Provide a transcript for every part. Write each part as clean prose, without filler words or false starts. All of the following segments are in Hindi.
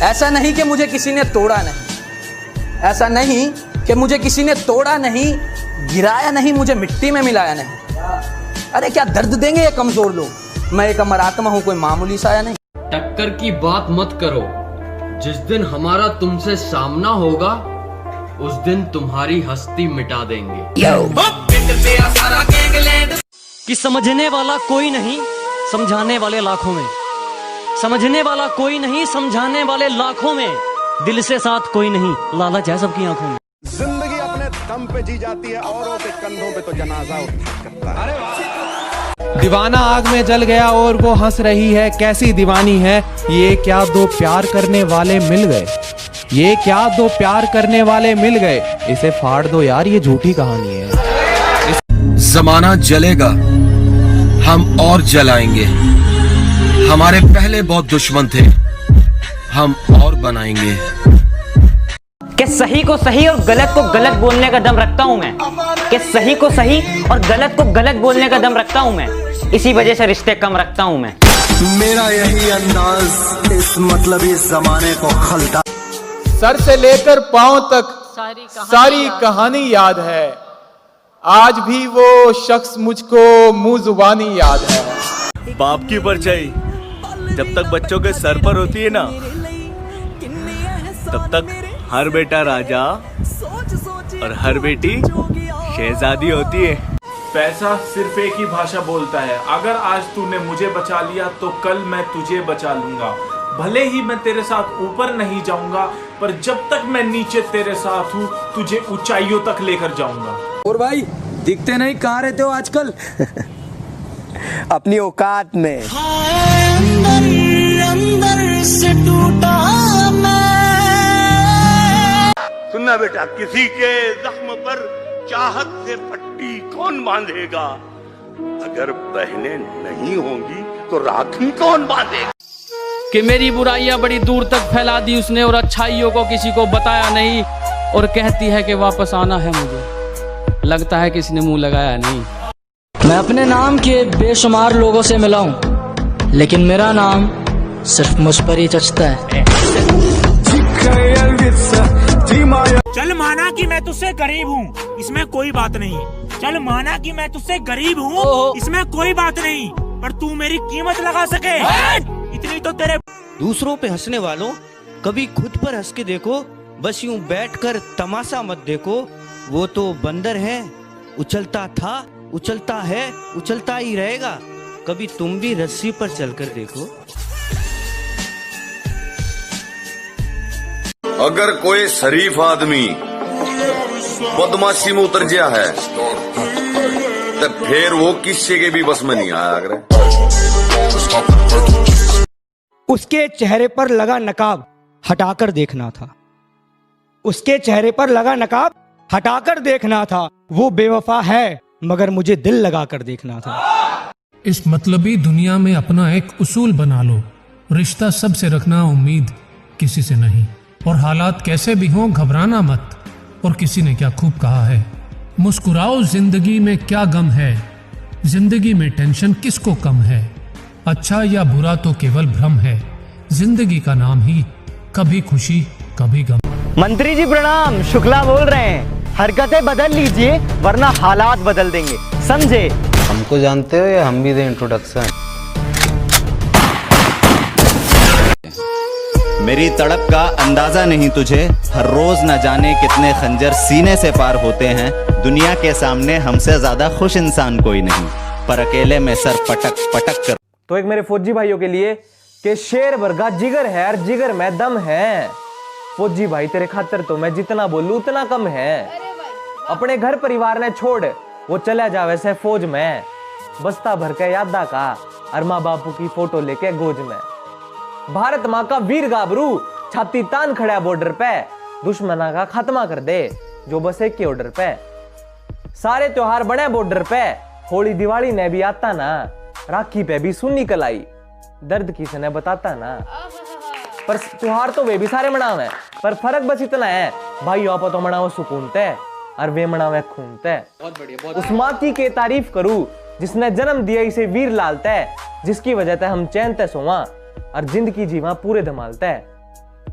ऐसा नहीं कि मुझे किसी ने तोड़ा नहीं, ऐसा नहीं कि मुझे किसी ने तोड़ा नहीं, गिराया नहीं, मुझे मिट्टी में मिलाया नहीं। अरे क्या दर्द देंगे ये कमजोर लोग। मैं एक अमर आत्मा हूं, कोई मामूली साया नहीं। टक्कर की बात मत करो, जिस दिन हमारा तुमसे सामना होगा उस दिन तुम्हारी हस्ती मिटा देंगे। कि समझने वाला कोई नहीं, समझाने वाले लाखों में। समझने वाला कोई नहीं, समझाने वाले लाखों में। दिल से साथ कोई नहीं, लालच है सबकी आंखों में। जिंदगी अपने दम पे जी जाती है, औरों के कंधों पे तो जनाजा उठा करता है। दीवाना आग में जल गया और वो हंस रही है, कैसी दीवानी है ये। क्या दो प्यार करने वाले मिल गए, ये क्या दो प्यार करने वाले मिल गए। इसे फाड़ दो यार, ये झूठी कहानी है। जमाना जलेगा, हम और जलाएंगे। हमारे पहले बहुत दुश्मन थे, हम और बनाएंगे। कि सही को सही और गलत को गलत बोलने का दम रखता हूं मैं। कि सही को सही और गलत को गलत बोलने का दम रखता हूं मैं। इसी वजह से रिश्ते कम रखता हूं मैं। मेरा यही अंदाज इस मतलबी जमाने को खलता। सर से लेकर पांव तक सारी कहानी याद है। आज भी वो शख्स मुझको मुंह जुबानी याद है। बाप की परछाई जब तक बच्चों के सर पर होती है ना, तब तक हर बेटा राजा और हर बेटी शहजादी होती है। पैसा सिर्फ एक ही भाषा बोलता है। अगर आज तूने मुझे बचा लिया तो कल मैं तुझे बचा लूंगा। भले ही मैं तेरे साथ ऊपर नहीं जाऊंगा, पर जब तक मैं नीचे तेरे साथ हूँ तुझे ऊंचाइयों तक लेकर जाऊंगा। और भाई दिखते नहीं, कहाँ रहते हो आजकल? अपनी औकात में। अंदर से टूटा सुनना बेटा, किसी के जख्म पर चाहत से पट्टी कौन बांधेगा? अगर बहनें नहीं होंगी तो राखी कौन बांधेगा? कि मेरी बुराइयां बड़ी दूर तक फैला दी उसने और अच्छाइयों को किसी को बताया नहीं। और कहती है कि वापस आना है मुझे, लगता है किसी ने मुंह लगाया नहीं। मैं अपने नाम के बेशुमार लोगों से मिला हूँ, लेकिन मेरा नाम सिर्फ मुझ पर ही जचता है। चल माना कि मैं तुझसे गरीब हूँ, इसमें कोई बात नहीं। चल माना कि मैं तुझसे गरीब हूँ, इसमें कोई बात नहीं। पर तू मेरी कीमत लगा सके इतनी तो तेरे। दूसरों पे हंसने वालों, कभी खुद पर हंस के देखो। बस यूं बैठकर तमाशा मत देखो। वो तो बंदर है, उछलता था, उछलता है, उछलता ही रहेगा। कभी तुम भी रस्सी पर चलकर देखो। अगर कोई शरीफ आदमी बदमाशी में उतर गया है तो फिर वो किसी के भी बस में नहीं आया। अगर उसके चेहरे पर लगा नकाब हटाकर देखना था, उसके चेहरे पर लगा नकाब हटाकर देखना था। वो बेवफा है मगर मुझे दिल लगाकर देखना था। इस मतलबी दुनिया में अपना एक उसूल बना लो, रिश्ता सबसे रखना, उम्मीद किसी से नहीं। और हालात कैसे भी हों घबराना मत। और किसी ने क्या खूब कहा है, मुस्कुराओ जिंदगी में क्या गम है, जिंदगी में टेंशन किसको कम है। अच्छा या बुरा तो केवल भ्रम है, जिंदगी का नाम ही कभी खुशी कभी गम। मंत्री जी प्रणाम, शुक्ला बोल रहे हैं। हरकतें बदल लीजिए वरना हालात बदल देंगे, समझे? हमको जानते हो या हम भी दें इंट्रोडक्शन? मेरी तड़प का अंदाजा नहीं तुझे, हर रोज न जाने कितने खंजर सीने से पार होते हैं। दुनिया के सामने हमसे ज्यादा खुश इंसान कोई नहीं, पर अकेले में सर पटक पटक कर। तो एक मेरे फौजी भाइयों के लिए कि शेर वर्गा जिगर है और जिगर में दम है। फौजी भाई तेरे खातिर तो मैं जितना बोलूं उतना कम है। अपने घर परिवार ने छोड़ वो चला जा वैसे फौज में, बस्ता भर के यादा का और माँ बापू की फोटो लेके गोज में। भारत माँ का वीर गाबरू छाती तान खड़ा बॉर्डर पे, दुश्मना का खात्मा कर दे जो बस एक के ऑर्डर पे। सारे त्योहार बने बॉर्डर पे, होली दिवाली ने भी आता ना, राखी पे भी सुन्नी कलाई, दर्द किसने बताता ना। पर त्योहार तो वे भी सारे मनावे, पर फर्क बस इतना है, भाइयों आप तो मनाओ सुकून ते और वे मनावे खून ते। उस माँ की के तारीफ करूं जिसने जन्म दिया इसे वीर लालते, जिसकी वजह से हम चैन ते सोवा और जिंदगी जीवा पूरे धमालते।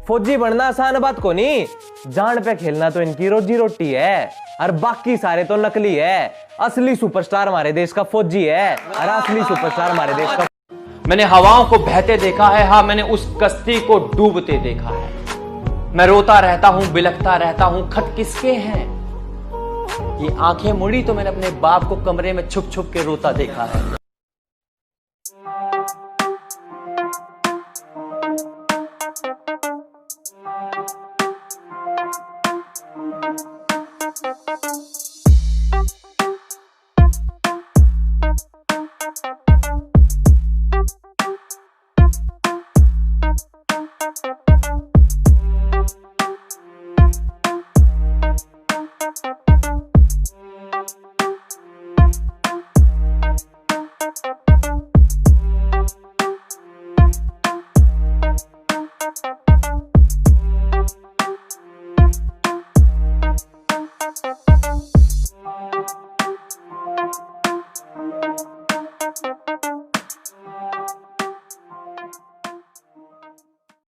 फौजी बनना आसान बात को नहीं, जान पे खेलना तो इनकी रोजी रोटी है, और बाकी सारे तो नकली है। असली सुपरस्टार हमारे देश का फौजी है, और असली सुपरस्टार हमारे देश का। मैंने हवाओं को बहते देखा है, हाँ मैंने उस कश्ती को डूबते देखा है। मैं रोता रहता हूं, बिलखता रहता हूं, खत किसके हैं? ये आंखें मुड़ी तो मैंने अपने बाप को कमरे में छुप छुप के रोता देखा है।